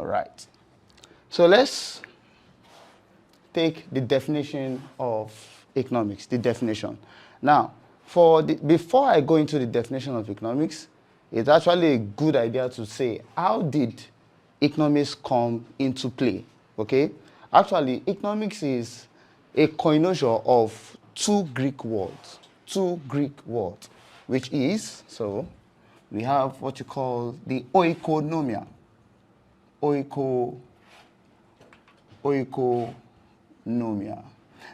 right. So let's take the definition of economics, the definition. Now, before I go into the definition of economics, it's actually a good idea to say, how did economics come into play? Okay? Actually, economics is a coinage of two Greek words, which is, so we have what you call the oikonomia. Oikonomia.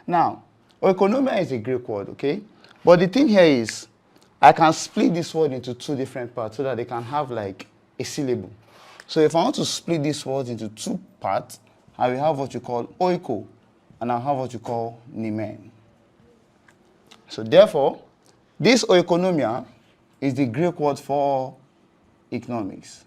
Now, oikonomia is a Greek word, okay? But the thing here is, I can split this word into two different parts so that they can have like a syllable. So if I want to split this word into two parts, I will have what you call oiko, and I'll have what you call nimen. So therefore, this oikonomia is the Greek word for economics.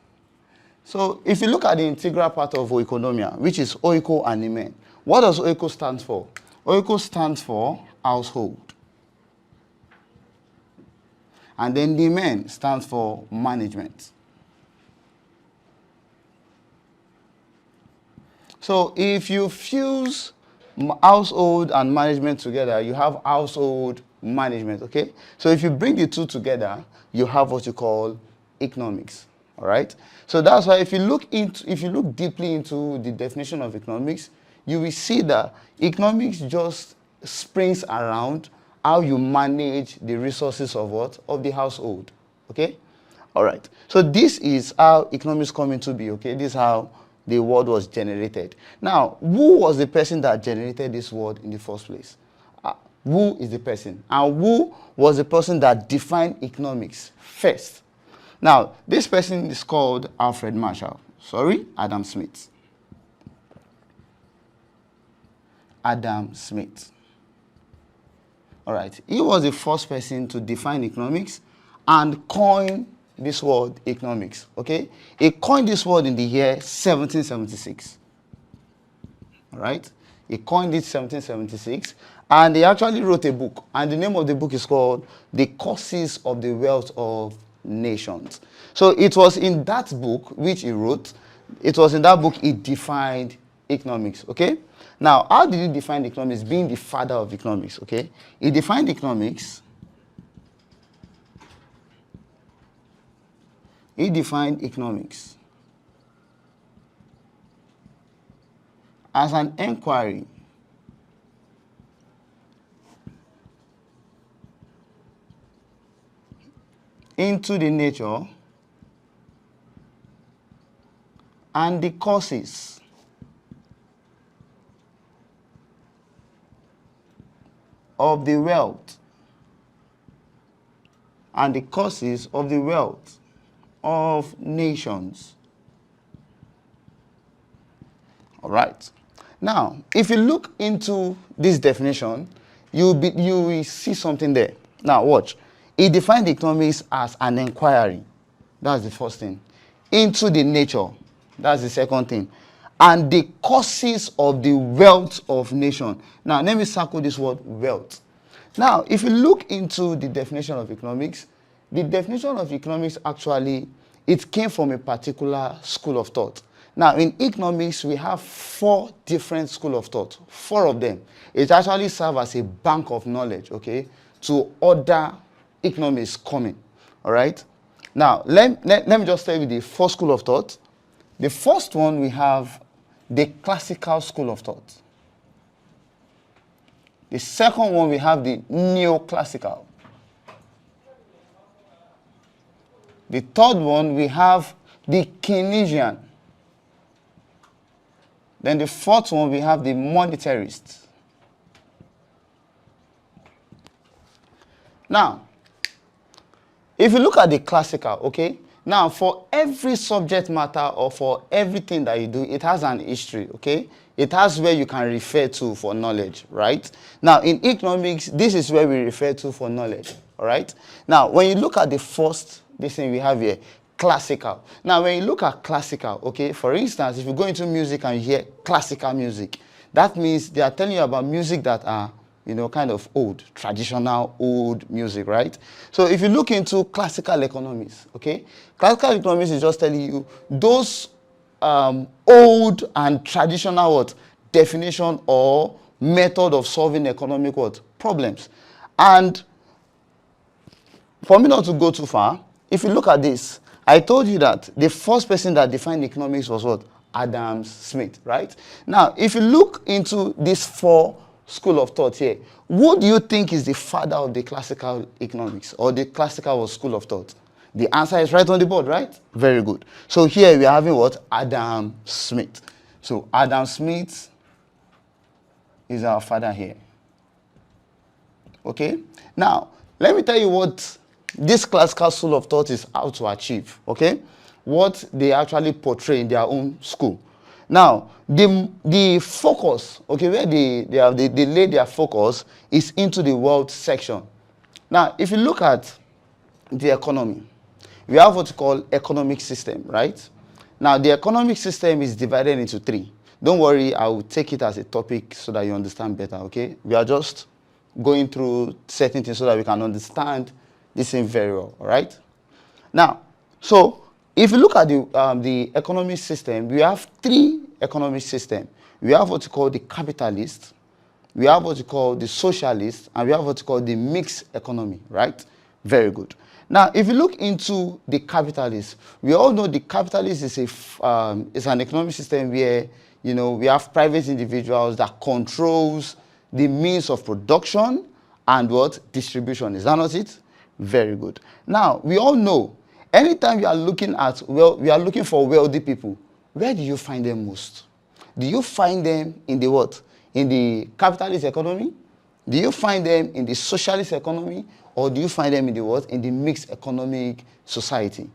So if you look at the integral part of oikonomia, which is oiko and nimen, what does oiko stand for? Oiko stands for household. And then nimen stands for management. So if you fuse household and management together, you have household management, okay? So if you bring the two together, you have what you call economics, all right? So that's why if you look deeply into the definition of economics, you will see that economics just springs around how you manage the resources of what? Of the household, okay? All right. So this is how economics come into be, okay? This is how the word was generated. Now, who was the person that generated this word in the first place? Who is the person? And who was the person that defined economics first? Now, this person is called Alfred Marshall. Sorry, Adam Smith. Adam Smith. All right. He was the first person to define economics and coin this word economics, okay? He coined this word in the year 1776, all right? He coined it 1776, and he actually wrote a book, and the name of the book is called The Causes of the Wealth of Nations. So it was in that book which he wrote, it was in that book he defined economics, okay? Now, how did he define economics, being the father of economics, okay? He defined economics as an inquiry into the nature and the causes of the wealth of nations. All right. Now, if you look into this definition, you will see something there. Now, watch. He defined economics as an inquiry. That's the first thing. Into the nature. That's the second thing. And the causes of the wealth of nation. Now, let me circle this word wealth. Now, if you look into the definition of economics, the definition of economics actually, it came from a particular school of thought. Now, in economics, we have 4 different schools of thought, 4 of them. It actually serves as a bank of knowledge, okay, to other economists coming, all right? Now, let me just tell you the 4 schools of thought. The first one, we have the classical school of thought. The second one, we have the neoclassical. The third one, we have the Keynesian. Then the fourth one, we have the monetarist. Now, if you look at the classical, okay, now for every subject matter or for everything that you do, it has an history, okay? It has where you can refer to for knowledge, right? Now, in economics, this is where we refer to for knowledge, all right? Now, when you look at the first, this thing we have here, classical. Now, when you look at classical, okay, for instance, if you go into music and you hear classical music, that means they are telling you about music that are, you know, kind of old, traditional, old music, right? So if you look into classical economics, okay, classical economics is just telling you those old and traditional what definition or method of solving economic what problems. And for me not to go too far, if you look at this, I told you that the first person that defined economics was what? Adam Smith, right? Now, if you look into these four school of thought here, who do you think is the father of the classical economics or the classical school of thought? The answer is right on the board, right? Very good. So here we are having what? Adam Smith. So Adam Smith is our father here. Okay? Now, let me tell you what this classical school of thought is out to achieve. Okay? What they actually portray in their own school. Now, the focus, okay, where they lay their focus is into the world section. Now, if you look at the economy, we have what we call economic system, right? Now, the economic system is divided into three. Don't worry, I will take it as a topic so that you understand better, okay? We are just going through certain things so that we can understand this thing very well, all right? Now, so if you look at the economic system, we have three economic systems. We have what we call the capitalist, we have what we call the socialist, and we have what we call the mixed economy, right? Very good. Now, if you look into the capitalist, we all know the capitalist is is an economic system where, you know, we have private individuals that controls the means of production and what? Distribution. Is that not it? Very good. Now, we all know, anytime you are looking at, well, we are looking for wealthy people, where do you find them most? Do you find them in the what? In the capitalist economy? Do you find them in the socialist economy? Or do you find them in the what? In the mixed economic society?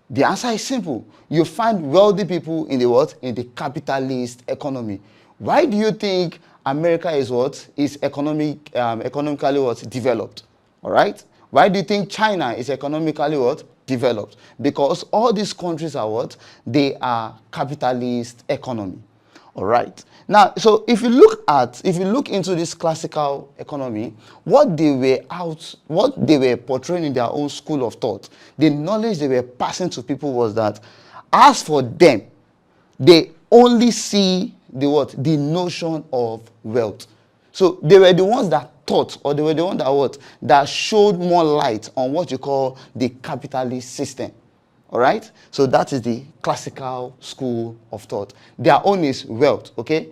The answer is simple. You find wealthy people in the what? In the capitalist economy. Why do you think America is what? Is economically what? Developed. All right? Why do you think China is economically what? Developed? Because all these countries are what? They are capitalist economy. All right. Now, so if you look into this classical economy, what they were portraying in their own school of thought, the knowledge they were passing to people was that, as for them, they only see the what? The notion of wealth. So they were the ones that taught, or they were the ones that what? That showed more light on what you call the capitalist system. All right? So that is the classical school of thought. Their own is wealth, okay?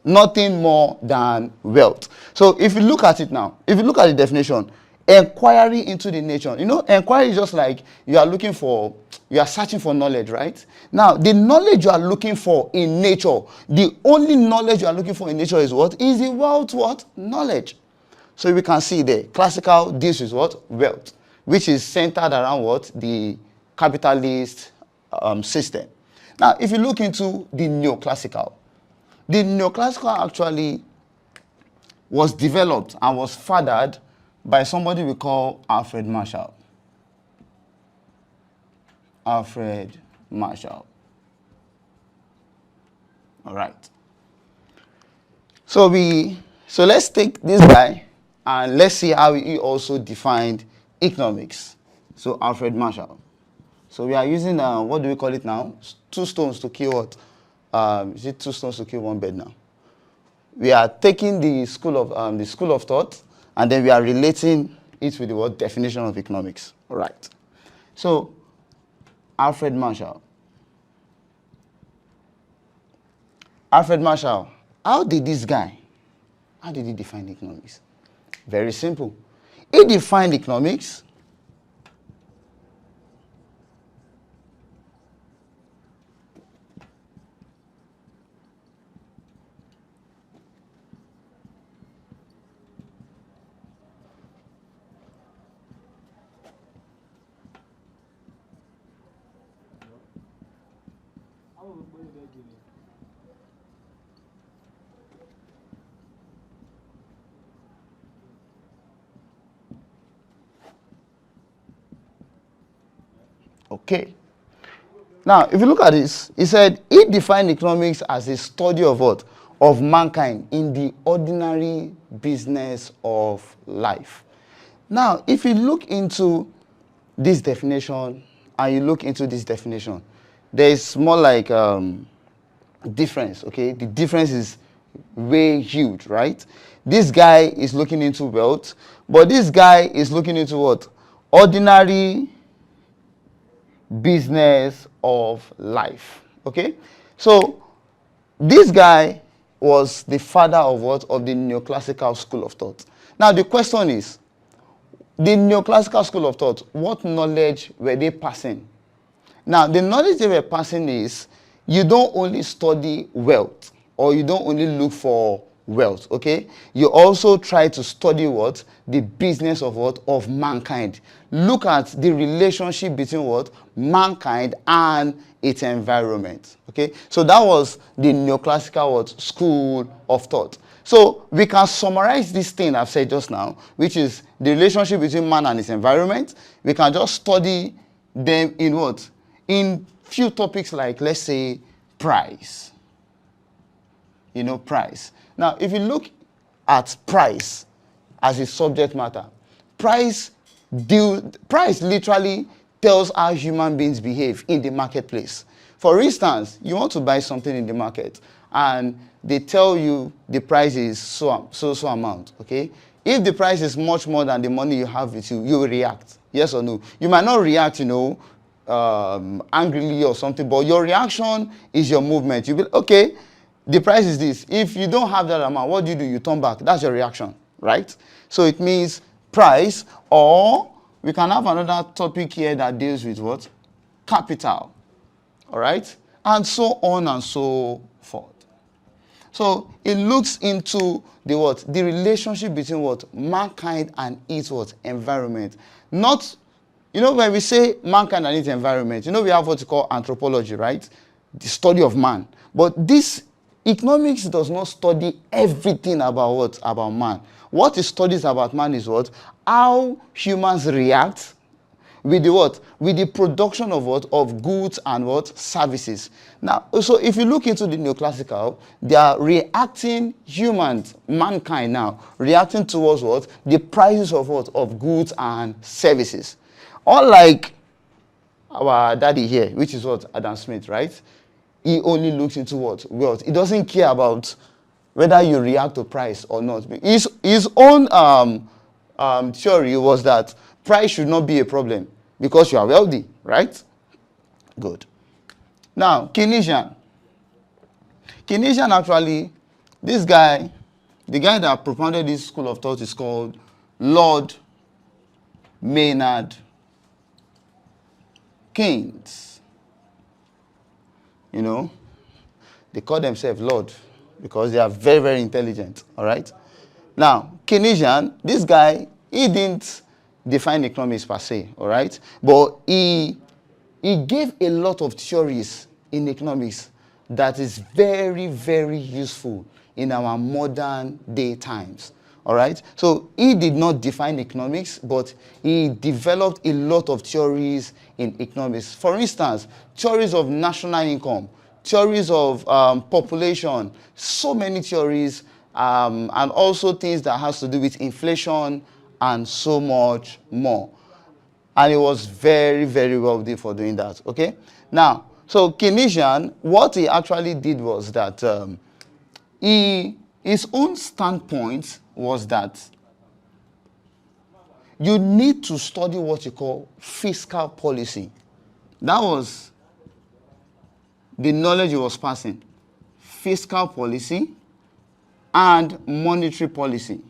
Nothing more than wealth. So if you look at it now, if you look at the definition, inquiry into the nature. You know, inquiry is just like you are searching for knowledge, right? Now, the knowledge you are looking for in nature, the only knowledge you are looking for in nature is what? Is the wealth what? Knowledge. So we can see there, classical deals with what? Wealth, which is centered around what? The capitalist system. Now, if you look into the neoclassical actually was developed and was fathered by somebody we call Alfred Marshall. Alfred Marshall. All right. So let's take this guy and let's see how he also defined economics. So Alfred Marshall. So we are using, what do we call it now? Two stones to kill what? Is it two stones to kill one bird now? We are taking the school of thought, and then we are relating it with the word definition of economics. All right. So Alfred Marshall. Alfred Marshall, how did he define economics? Very simple. He defined economics Okay. Now, if you look at this, he said he defined economics as a study of what? Of mankind in the ordinary business of life. Now, if you look into this definition and you look into this definition, there is more like difference, okay? The difference is way huge, right? This guy is looking into wealth, but this guy is looking into what? Ordinary business of life, okay? So this guy was the father of what? Of the neoclassical school of thought. Now the question is, the neoclassical school of thought, what knowledge were they passing? Now the knowledge they were passing is, you don't only study wealth, or you don't only look for wealth, okay? You also try to study what? The business of what? Of mankind. Look at the relationship between what? Mankind and its environment, okay? So that was the neoclassical what? School of thought. So we can summarize this thing I've said just now, which is the relationship between man and his environment. We can just study them in what? In few topics like, let's say, price. You know, price. Now, if you look at price as a subject matter, price literally tells how human beings behave in the marketplace. For instance, you want to buy something in the market, and they tell you the price is so amount, okay? If the price is much more than the money you have with you, you will react, yes or no? You might not react, you know, angrily or something, but your reaction is your movement. You'll be okay, the price is this. If you don't have that amount, what do? You turn back. That's your reaction, right? So it means price, or we can have another topic here that deals with what? Capital, all right? And so on and so forth. So it looks into the what? The relationship between what? Mankind and its what? Environment. Not, you know, when we say mankind and its environment, you know, we have what we call anthropology, right? The study of man. But this economics does not study everything about what? About man. What it studies about man is what? How humans react with the what? With the production of what? Of goods and what? Services. Now, so if you look into the neoclassical, they are reacting, humans, mankind now, reacting towards what? The prices of what? Of goods and services. Unlike our daddy here, which is what? Adam Smith, right? He only looks into what? Wealth. He doesn't care about whether you react to price or not. His own theory was that price should not be a problem because you are wealthy, right? Good. Now, Keynesian. Keynesian actually, this guy, the guy that propounded this school of thought is called Lord Maynard Keynes. You know, they call themselves Lord because they are very, very intelligent, all right? Now, Keynesian, this guy, he didn't define economics per se, all right? But he gave a lot of theories in economics that is very, very useful in our modern day times, all right? So he did not define economics, but he developed a lot of theories in economics. For instance, theories of national income, theories of population, so many theories, and also things that has to do with inflation and so much more. And he was very, very wealthy for doing that, okay? Now, so Keynesian, what he actually did was that his own standpoint was that you need to study what you call fiscal policy. That was the knowledge he was passing. Fiscal policy and monetary policy.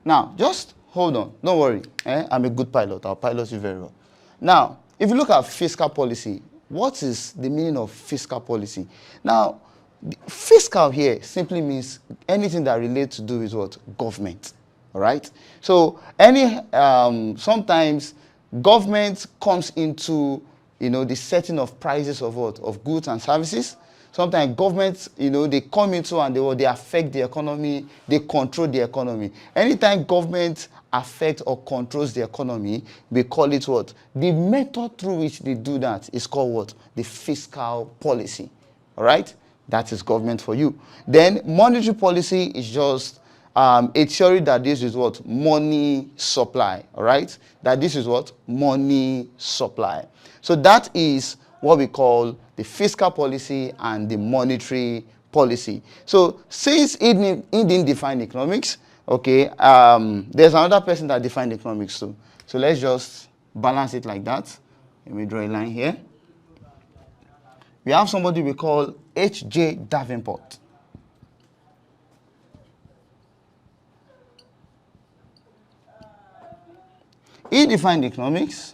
Now, just hold on. Don't worry. I'm a good pilot. I'll pilot you very well. Now, if you look at fiscal policy, what is the meaning of fiscal policy? Now, fiscal here simply means anything that relates to do with what? Government. All right? So, sometimes government comes into, you know, the setting of prices of what? Of goods and services. Sometimes governments, you know, they come into and they affect the economy, they control the economy. Anytime government affects or controls the economy, we call it what? The method through which they do that is called what? The fiscal policy. All right? That is government for you. Then monetary policy is just a theory that this is what? Money supply, all right? That this is what? Money supply. So that is what we call the fiscal policy and the monetary policy. So since he didn't define economics, okay, there's another person that defined economics too. So let's just balance it like that. Let me draw a line here. We have somebody we call H.J. Davenport. He defined economics.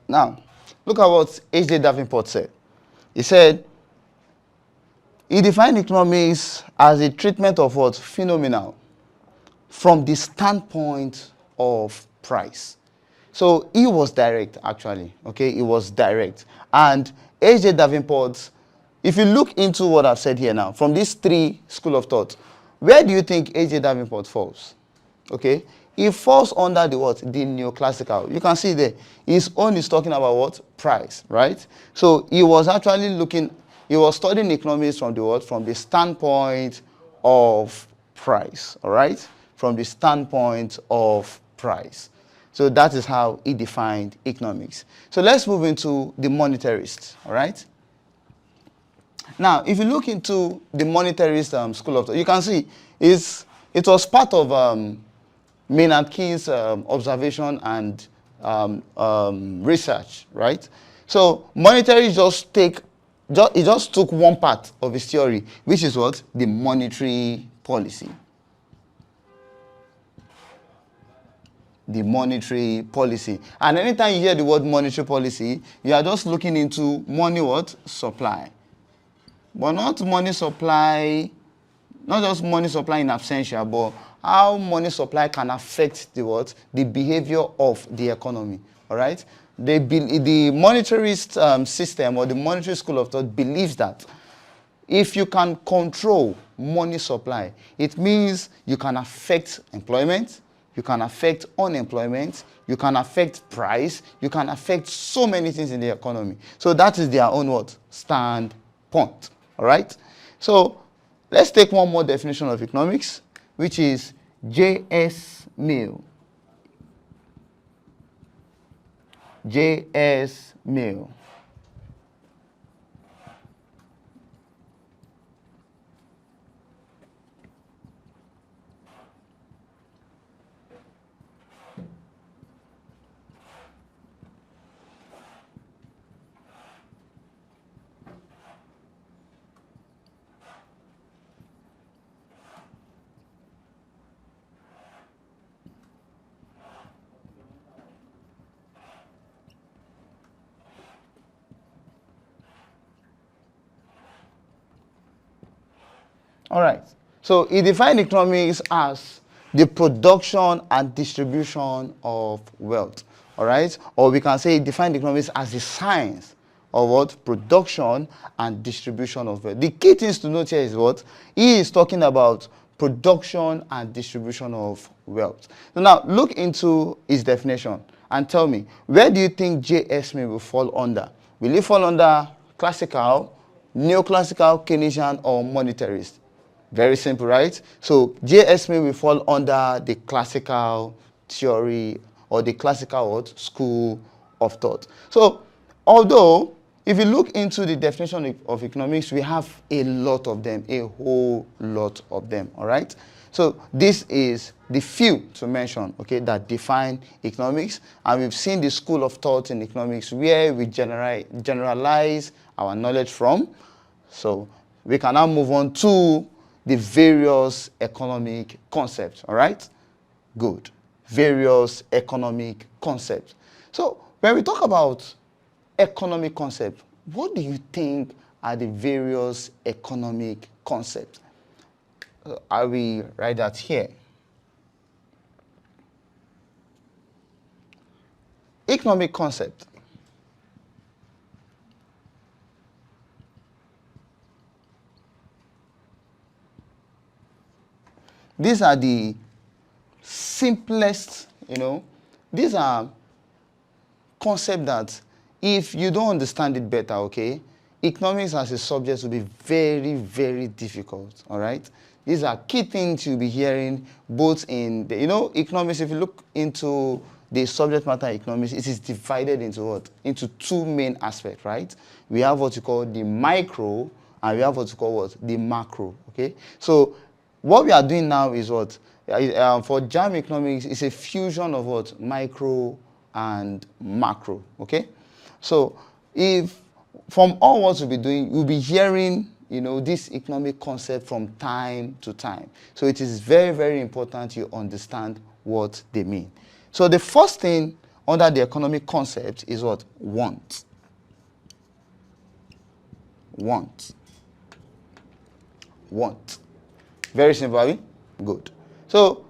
Now, look at what H.J. Davenport said. He said, he defined economics as a treatment of what? Phenomenal from the standpoint of price. So he was direct, actually. Okay, he was direct. And H.J. Davenport, if you look into what I've said here now, from these three schools of thought, where do you think H.J. Davenport falls? Okay, he falls under the what? The neoclassical. You can see there, his own is talking about what? Price, right? So he was actually looking, he was studying economics from the what? From the standpoint of price, all right? From the standpoint of price. So that is how he defined economics. So let's move into the monetarist, all right? Now, if you look into the monetarist school of thought, you can see it was part of Maynard Keynes' observation and research, right? So monetary just took one part of his theory, which is what? The monetary policy. The monetary policy. And anytime you hear the word monetary policy, you are just looking into money what? Supply. But not money supply, not just money supply in absentia, but how money supply can affect the what? The behavior of the economy. All right? The monetarist system or the monetary school of thought believes that if you can control money supply, it means you can affect employment, you can affect unemployment, you can affect price, you can affect so many things in the economy. So that is their own what? Standpoint. All right? So let's take one more definition of economics, which is J.S. Mill. J.S. Mill. All right. So he defined economics as the production and distribution of wealth. All right. Or we can say he defined economics as the science of what? Production and distribution of wealth. The key things to note here is what? He is talking about production and distribution of wealth. So now look into his definition and tell me, where do you think J.S. Mill will fall under? Will he fall under classical, neoclassical, Keynesian, or monetarist? Very simple, right? So J.S. Mill will fall under the classical theory or the classical what? School of thought. So although if you look into the definition of economics, we have a lot of them, a whole lot of them, all right? So this is the few to mention, okay, that define economics. And we've seen the school of thought in economics where we generalize our knowledge from. So we can now move on to the various economic concepts, all right? Good. Various economic concepts. So when we talk about economic concept. What do you think are the various economic concepts? I will write that here. Economic concept. These are the simplest, these are concepts that if you don't understand it better, okay, economics as a subject will be very, very difficult, all right? These are key things you'll be hearing both in the, economics, if you look into the subject matter economics, it is divided into what? Into two main aspects, right? We have what you call the micro and we have what you call what? The macro, okay? So what we are doing now is what? For Jamb economics, it's a fusion of what? Micro and macro, okay? So if from all what we'll be doing, you'll be hearing, this economic concept from time to time. So it is very, very important you understand what they mean. So the first thing under the economic concept is what? Want. Want. Want. Very simple, are we? Good. So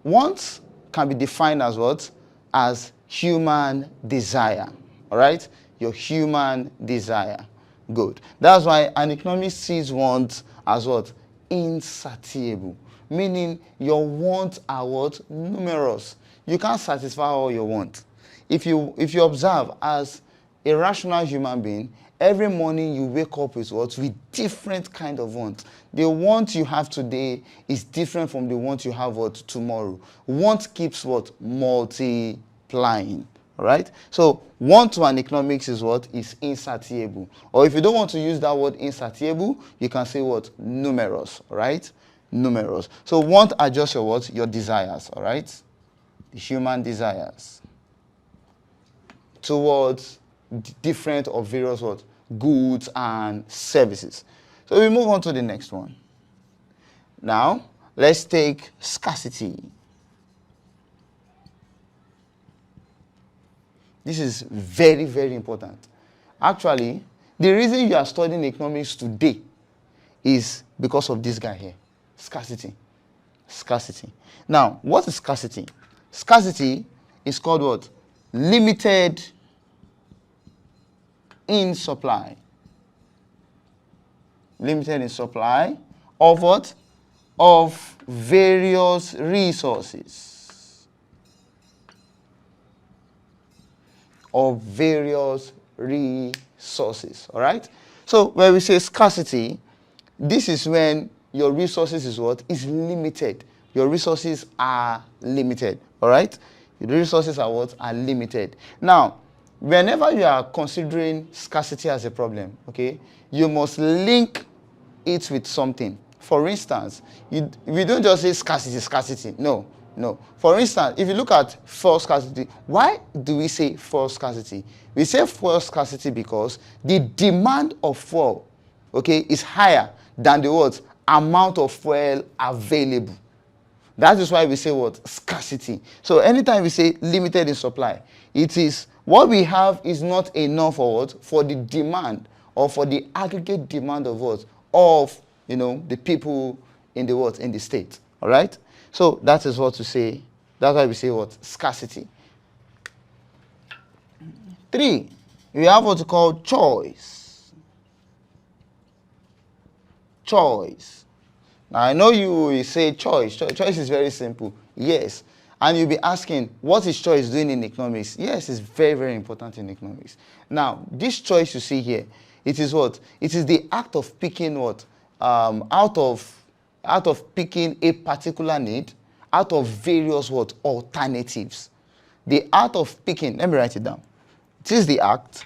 wants can be defined as what? As human desire. All right? Your human desire. Good. That's why an economist sees wants as what? Insatiable. Meaning your wants are what? Numerous. You can't satisfy all your wants. If you observe as a rational human being, every morning you wake up with what? With different kind of wants. The want you have today is different from the want you have what? Tomorrow. Want keeps what? Multiplying. All right? So want to an economics is what? Is insatiable. Or if you don't want to use that word insatiable, you can say what? Numerous. All right? Numerous. So want are just your what? Your desires. All right? The human desires towards different or various what? Goods and services. So we move on to the next one. Now, let's take scarcity. This is very, very important. Actually, the reason you are studying economics today is because of this guy here. Scarcity. Scarcity. Now, what is scarcity? Scarcity is called what? Limited in supply. Limited in supply of what? Of various resources. Of various resources. All right? So when we say scarcity, this is when your resources is what? Is limited. Your resources are limited. All right? The resources are what? Are limited. Now, whenever you are considering scarcity as a problem, okay, you must link it with something. For instance, we don't just say scarcity, scarcity. No, no. For instance, if you look at fuel scarcity, why do we say fuel scarcity? We say fuel scarcity because the demand of fuel, okay, is higher than the what? Amount of fuel available. That is why we say what? Scarcity. So anytime we say limited in supply, it is what we have is not enough for what? For the demand or for the aggregate demand of what? Of, the people in the what? In the state. All right? So that is what to say. That's why we say what? Scarcity. 3, we have what we call choice. Choice. Now, I know you will say choice. Choice is very simple. Yes. And you'll be asking, what is choice doing in economics? Yes, it's very, very important in economics. Now, this choice you see here, it is what? It is the act of picking what? Out of picking a particular need, out of various what? Alternatives. The act of picking, let me write it down. It is the act